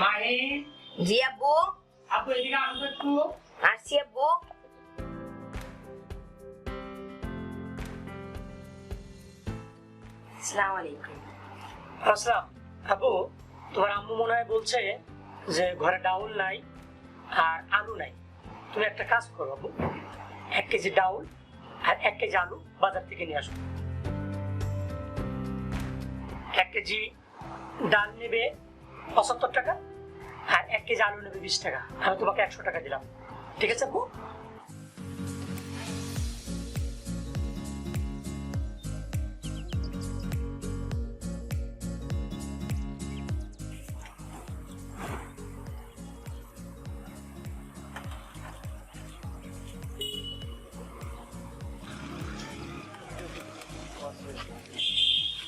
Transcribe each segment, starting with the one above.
মাহি। জি আব্বু। আব্বু এদিকে আসুন একটু। আসছি আব্বু। আসসালামু আলাইকুম। আসসালাম। আব্বু, তোমার আম্মু মনে হয় বলছে যে ঘরে ডাউল নাই আর আলু নাই। তুমি একটা কাজ করো আব্বু, 1 কেজি ডাউল আর 1 কেজি আলু বাজার থেকে নিয়ে আসো। 1 কেজি ডাল নেবে 75 টাকা আর 1 কেজি আলু নেবে 20 টাকা। আমি তোমাকে 100 টাকা দিলাম, ঠিক আছে আব্বু?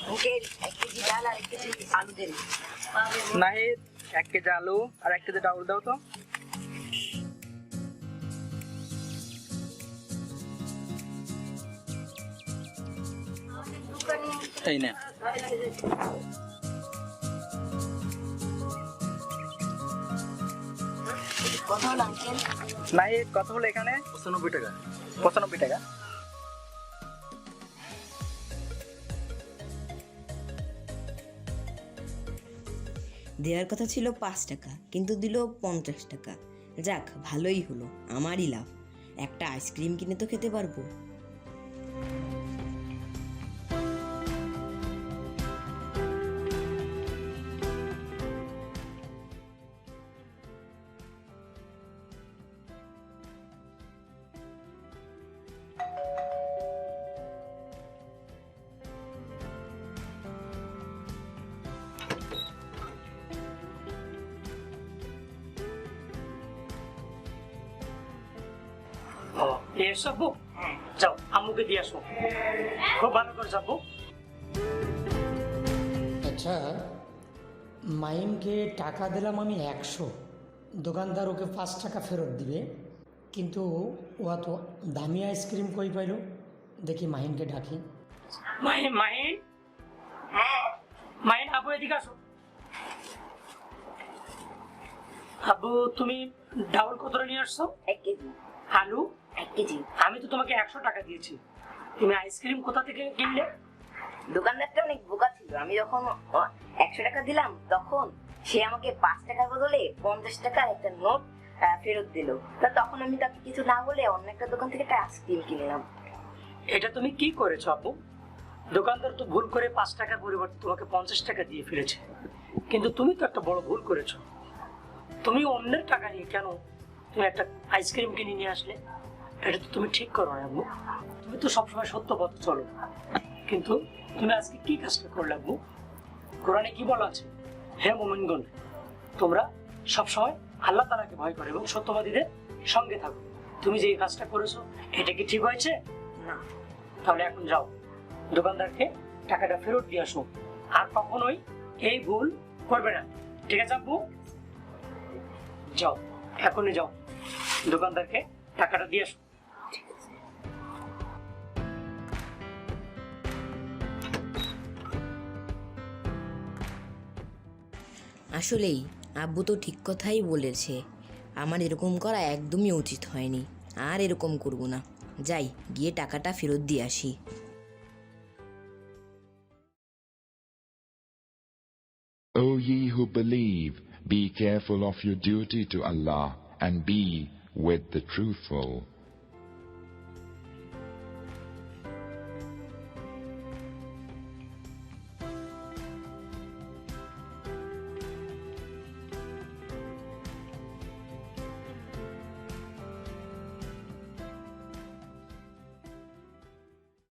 আঙ্কেল 1 কেজি ডাল আর 1 কেজি আলু দেন। নাহিদ 1 কেজি আলু আর 1 কেজি ডাউল দাও তো। এই নে। কত হলো আঙ্কেল? নাহিদ কত হলো এখানে? 95 টাকা। 95 টাকা। দেওয়ার কথা ছিল 5 টাকা, কিন্তু দিল 50 টাকা। যাক, ভালোই হলো, আমারই লাভ। একটা আইসক্রিম কিনে তো খেতে পারবো। এসো আব্বু, যাও আম্মুকে দিয়ে আসো। খুব ভালো করে যাবো। আচ্ছা, মাইনকে টাকা দিলাম আমি 100, দোকানদার ওকে 5 টাকা ফেরত দিবে, কিন্তু ও এত দামি আইসক্রিম কই পাইল? দেখি মাহিনকে ডাকি। মাহিন, মাহিন, মাহিন, আব্বু এদিকে আসো। আব্বু, তুমি ডাউল কতটা নিয়ে আসছো? 1 কেজি। আলু 1 কেজি। আমি তো তোমাকে 100 টাকা দিয়েছি, তুমি আইসক্রিম কোথা থেকে কিনলে? দোকানদারটা অনেক বোকা ছিল। আমি যখন 100 টাকা দিলাম তখন সে আমাকে 5 টাকার বদলে 50 টাকার একটা নোট ফেরত দিল। তখন আমি তাকে কিছু না বলে অন্য একটা দোকান থেকে একটা আইসক্রিম কিনলাম। এটা তুমি কি করেছো আব্বু? দোকানদার তো ভুল করে 5 টাকার পরিবর্তে তোমাকে 50 টাকা দিয়ে ফেলেছে, কিন্তু তুমি তো একটা বড় ভুল করেছো। তুমি অন্যের টাকা নিয়ে কেন তুমি একটা আইসক্রিম কিনে নিয়ে আসলে? এটা তো তুমি ঠিক করো না আব্বু। তুমি তো সবসময় সত্য পথে চলো, কিন্তু তুমি আজকে কি কাজটা করলে আব্বু? কোরআনে কি বলা আছে? হে মুমিনগণ, তোমরা সবসময় আল্লাহ তাআলাকে ভয় করো এবং সত্যবাদীদের সঙ্গে থাকো। তুমি যে এই কাজটা করেছো, এটা কি ঠিক হয়েছে? না। তাহলে এখন যাও, দোকানদারকে টাকাটা ফেরত দিয়ে আসো, আর কখনোই এই ভুল করবে না, ঠিক আছে আব্বু? যাও, এখনই যাও, দোকানদারকে টাকাটা দিয়ে আসো। আসলেই আব্বু তো ঠিক কথাই বলেছে। আমার এরকম করা একদমই উচিত হয়নি। আর এরকম করব না। যাই, গিয়ে টাকাটা ফেরত দিয়ে আসি। O ye who believe, be careful of your duty to Allah and be with the truthful.